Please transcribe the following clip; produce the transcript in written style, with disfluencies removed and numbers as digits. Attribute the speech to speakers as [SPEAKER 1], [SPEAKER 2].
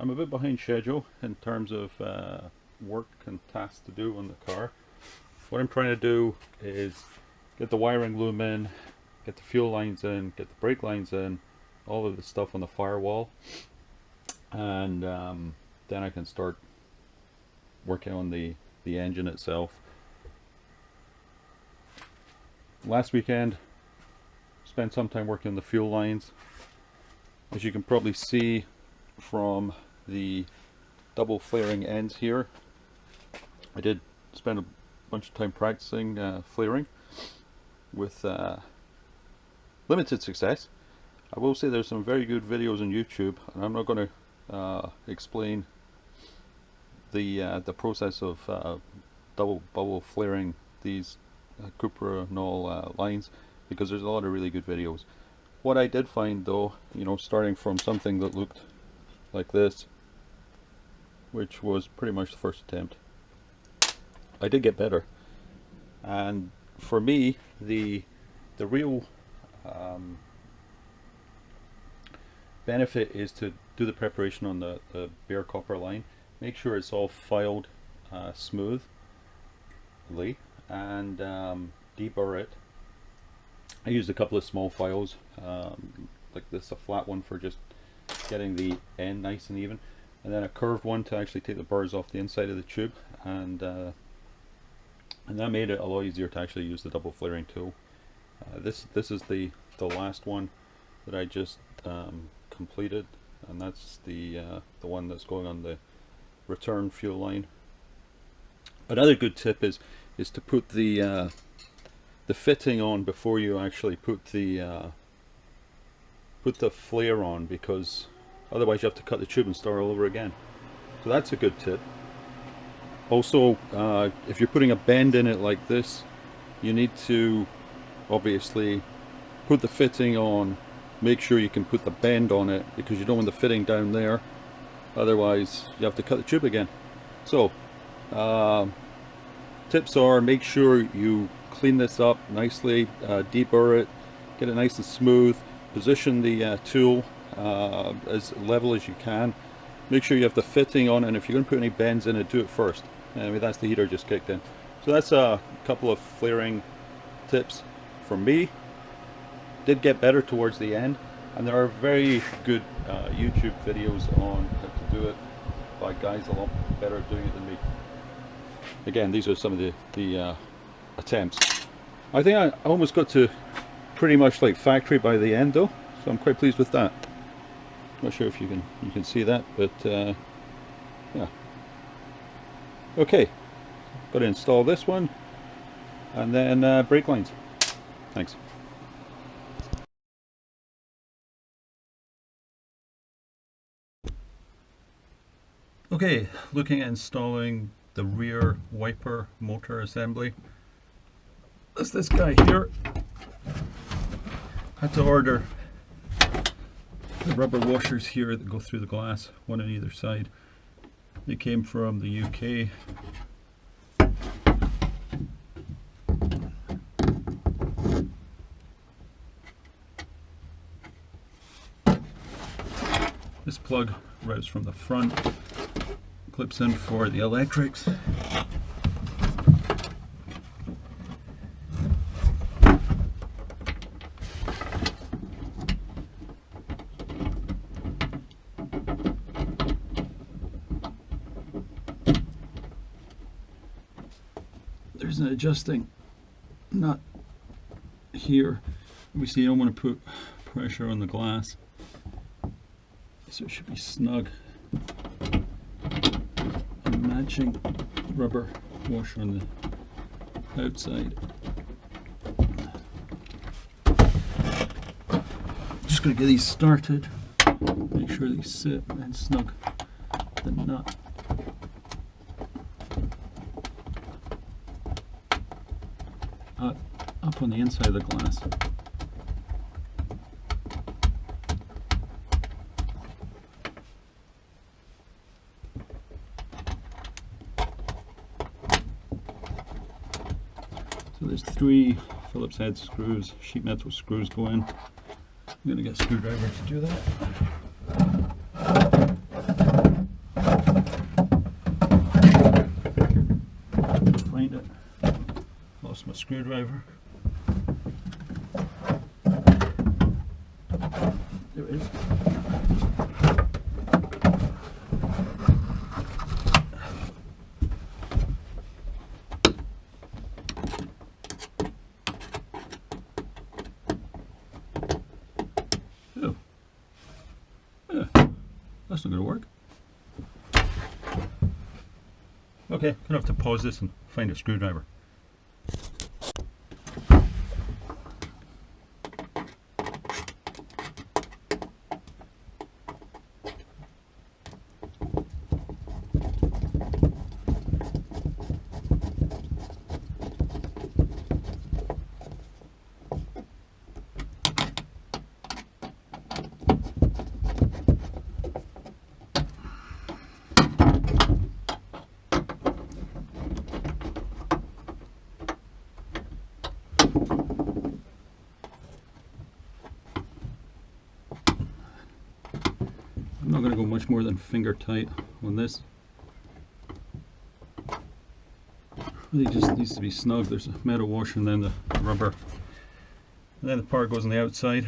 [SPEAKER 1] I'm a bit behind schedule in terms of work and tasks to do on the car. What I'm trying to do is get the wiring loom in, get the fuel lines in, get the brake lines in, all of the stuff on the firewall, and then I can start working on the engine itself. Last weekend, spent some time working on the fuel lines. As you can probably see from the double flaring ends here, I did spend a bunch of time practicing flaring with limited success. I will say there's some very good videos on YouTube, and I'm not going to explain the process of double bubble flaring these Cuprinol lines, because there's a lot of really good videos. What I did find though, you know, starting from something that looked like this, which was pretty much the first attempt, I did get better. And for me, the real benefit is to do the preparation on the bare copper line. Make sure it's all filed smoothly, and deburr it. I used a couple of small files, like this, a flat one for just getting the end nice and even, and then a curved one to actually take the burrs off the inside of the tube, and that made it a lot easier to actually use the double flaring tool. This is the last one that I just completed, and that's the one that's going on the return fuel line. Another good tip is to put the fitting on before you actually put the flare on, because otherwise you have to cut the tube and start all over again. So that's a good tip. Also, if you're putting a bend in it like this, you need to obviously put the fitting on, make sure you can put the bend on it, because you don't want the fitting down there, otherwise you have to cut the tube again. So tips are, make sure you clean this up nicely, deburr it, get it nice and smooth, position the tool as level as you can, make sure you have the fitting on, and if you're going to put any bends in it, do it first. I mean, that's the heater just kicked in. So that's a couple of flaring tips from me. Did get better towards the end, and there are very good YouTube videos on how to do it by guys a lot better at doing it than me. Again, these are some of the attempts. I think I almost got to pretty much like factory by the end though, so I'm quite pleased with that. Not sure if you can see that, but yeah. Okay, got to install this one, and then brake lines. Thanks. Okay, looking at installing the rear wiper motor assembly. That's this guy here. Had to order the rubber washers here that go through the glass, one on either side. They came from the UK. This plug routes from the front, clips in for the electrics. There's an adjusting nut here. Obviously you don't want to put pressure on the glass, so it should be snug. And matching rubber washer on the outside. Just going to get these started, make sure they sit and snug the nut. Up on the inside of the glass. So there's 3 Phillips head screws, sheet metal screws go in. I'm going to get a screwdriver to do that. Lost my screwdriver. There it is. Oh. Yeah, that's not going to work. Okay, gonna have to pause this and find a screwdriver. I'm not going to go much more than finger tight on this. Really just needs to be snug. There's a metal washer and then the rubber. And then the part goes on the outside.